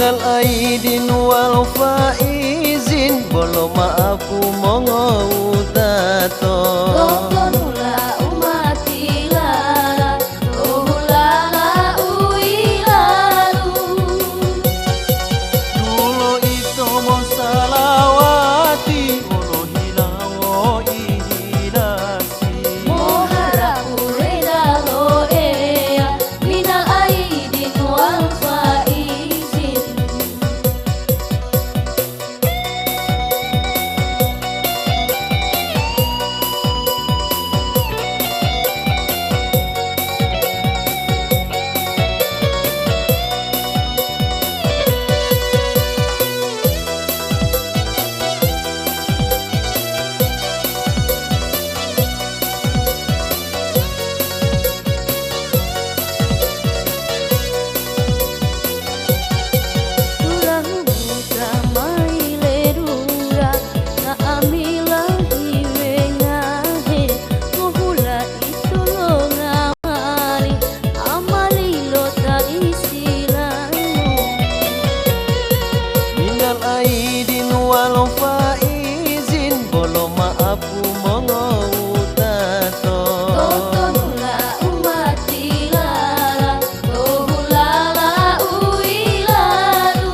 minal aidin wal faizin bolo maafu mongo utato Gogonula umatila Ohulala uilalu Dulo ito mo salawati Bolo hilawo ihilasi Moharapu redalo ea Minal aidin wal faizin aidin wal faizin bolo maafu mongo utato Gogonula umatila Ohulala uilalu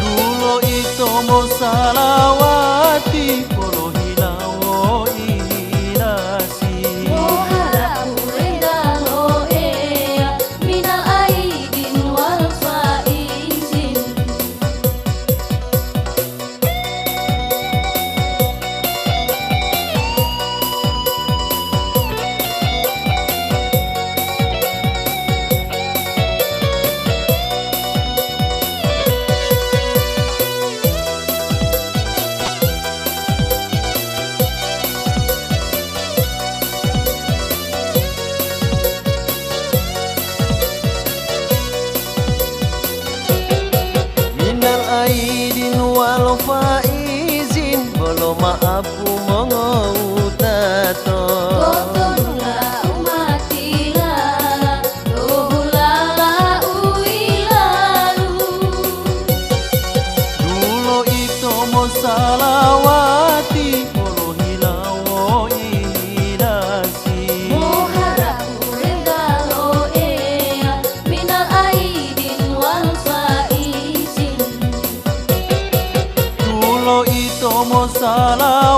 Dulo ito mo salawati Bolo hilawo ihilasi Moharapu redalo ea Minal aidin wal faizin minal aidin wal faizin bolo maafu mongo utato Gogonula umatila Ohulala uilalu Dulo ito mo salawati Bolo hilawo ihilasi Moharapu redalo ea Minal aidin wal faizin Dulo ito mo salawati